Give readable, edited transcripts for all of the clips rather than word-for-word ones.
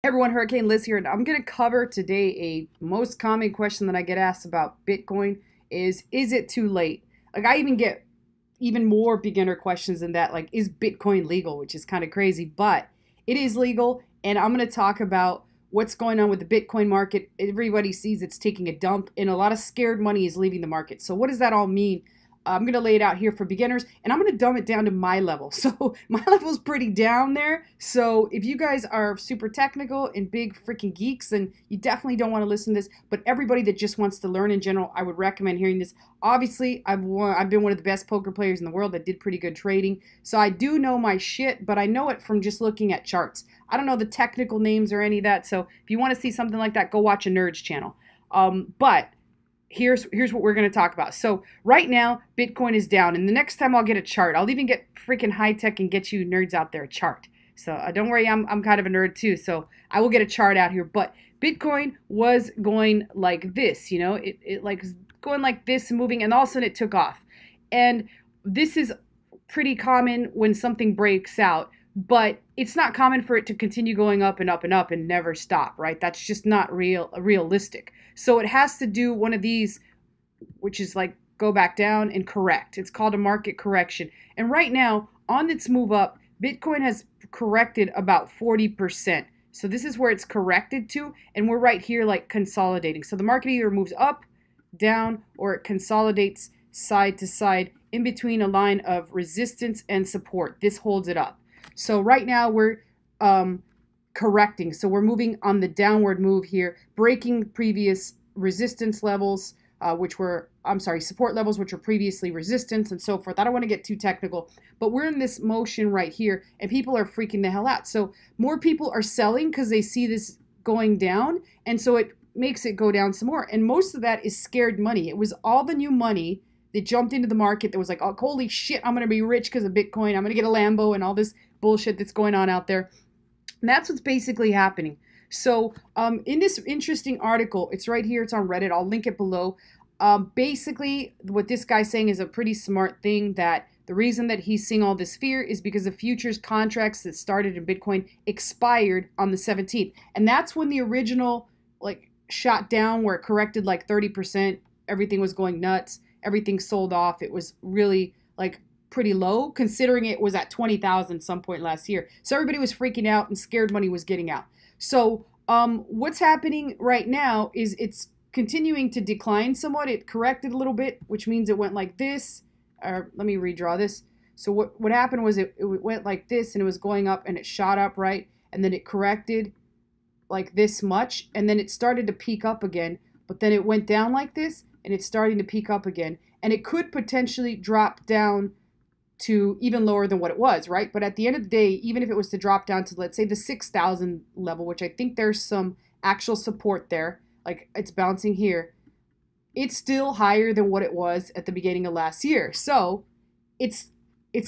Everyone, Hurricane Liz here, and I'm going to cover today a most common question that I get asked about Bitcoin is it too late? Like I even get even more beginner questions than that, like is Bitcoin legal, which is kind of crazy, but it is legal, and I'm going to talk about what's going on with the Bitcoin market. Everybody sees it's taking a dump, and a lot of scared money is leaving the market. So what does that all mean? I'm going to lay it out here for beginners, and I'm going to dumb it down to my level. So my level is pretty down there. So if you guys are super technical and big freaking geeks, then you definitely don't want to listen to this. But everybody that just wants to learn in general, I would recommend hearing this. Obviously, I've been one of the best poker players in the world that did pretty good trading. So I do know my shit, but I know it from just looking at charts. I don't know the technical names or any of that. So if you want to see something like that, go watch a Nerds channel. But here's what we're going to talk about. So right now, Bitcoin is down, and the next time I'll get a chart. I'll even get freaking high tech and get you nerds out there a chart. So don't worry, I'm kind of a nerd too. So I will get a chart out here. But Bitcoin was going like this, it like going like this and moving, and all of a sudden it took off. And this is pretty common when something breaks out, but it's not common for it to continue going up and up and up and never stop, right? That's just not realistic. So it has to do one of these, which is like go back down and correct. It's called a market correction. And right now, on its move up, Bitcoin has corrected about 40%. So this is where it's corrected to, and we're right here like consolidating. So the market either moves up, down, or it consolidates side to side in between a line of resistance and support. This holds it up. So right now we're correcting. So we're moving on the downward move here, breaking previous resistance levels, support levels, which were previously resistance and so forth. I don't want to get too technical, but we're in this motion right here, and people are freaking the hell out. So more people are selling because they see this going down, and so it makes it go down some more. And most of that is scared money. It was all the new money that jumped into the market that was like, oh, holy shit, I'm going to be rich because of Bitcoin. I'm going to get a Lambo and all this bullshit that's going on out there. And that's what's basically happening. So in this interesting article, it's right here, it's on Reddit, I'll link it below. Basically, what this guy's saying is a pretty smart thing, that the reason that he's seeing all this fear is because the futures contracts that started in Bitcoin expired on the 17th. And that's when the original shot down, where it corrected like 30%, everything was going nuts, everything sold off. It was really pretty low, considering it was at 20,000 some point last year. So everybody was freaking out and scared money was getting out. So what's happening right now is it's continuing to decline somewhat. It corrected a little bit, which means it went like this. Let me redraw this. So what happened was it went like this, and it was going up, and it shot up, right? And then it corrected like this much, and then it started to peak up again, but then it went down like this, and it's starting to peak up again. And it could potentially drop down to even lower than what it was, right? But at the end of the day, even if it was to drop down to, let's say, the 6,000 level, which I think there's some actual support there, like it's bouncing here, it's still higher than what it was at the beginning of last year. So it's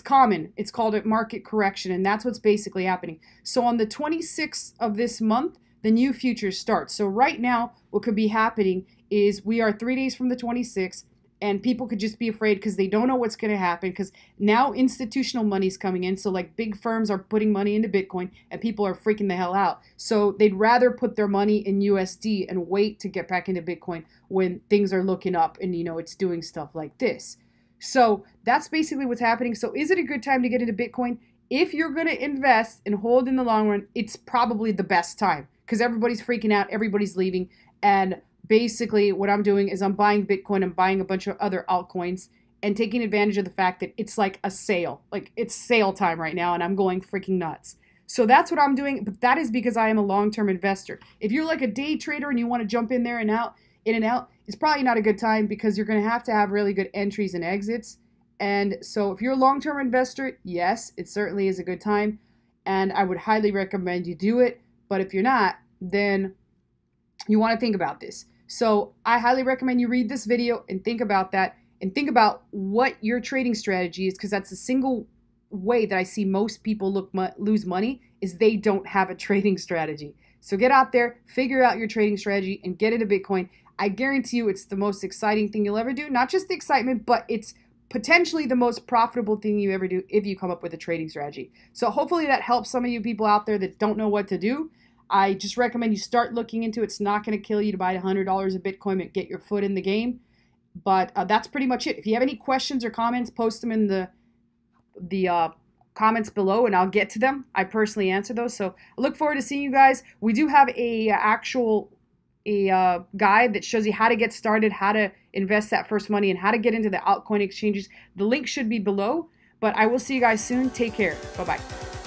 common. It's called a market correction, and that's what's basically happening. So on the 26th of this month, the new futures start. So right now, what could be happening is we are 3 days from the 26th, and people could just be afraid because they don't know what's going to happen, because now institutional money's coming in. So like big firms are putting money into Bitcoin, and people are freaking the hell out. So they'd rather put their money in USD and wait to get back into Bitcoin when things are looking up and, it's doing stuff like this. So that's basically what's happening. So is it a good time to get into Bitcoin? If you're going to invest and hold in the long run, it's probably the best time, because everybody's freaking out, everybody's leaving, and basically what I'm doing is I'm buying Bitcoin, I'm buying a bunch of other altcoins, and taking advantage of the fact that it's like a sale. Like it's sale time right now, and I'm going freaking nuts. So that's what I'm doing, but that is because I am a long-term investor. If you're like a day trader and you want to jump in there and out, in and out, it's probably not a good time, because you're going to have really good entries and exits. And so if you're a long-term investor, yes, it certainly is a good time, and I would highly recommend you do it. But if you're not, then you want to think about this. So I highly recommend you read this video and think about that, and think about what your trading strategy is, because that's the single way that I see most people lose money, is they don't have a trading strategy. So get out there, figure out your trading strategy, and get into Bitcoin. I guarantee you it's the most exciting thing you'll ever do. Not just the excitement, but it's potentially the most profitable thing you ever do if you come up with a trading strategy. So hopefully that helps some of you people out there that don't know what to do. I just recommend you start looking into it. It's not going to kill you to buy $100 of Bitcoin and get your foot in the game. But that's pretty much it. If you have any questions or comments, post them in the comments below and I'll get to them. I personally answer those. So I look forward to seeing you guys. We do have a guide that shows you how to get started, how to invest that first money, and how to get into the altcoin exchanges. The link should be below. But I will see you guys soon. Take care. Bye-bye.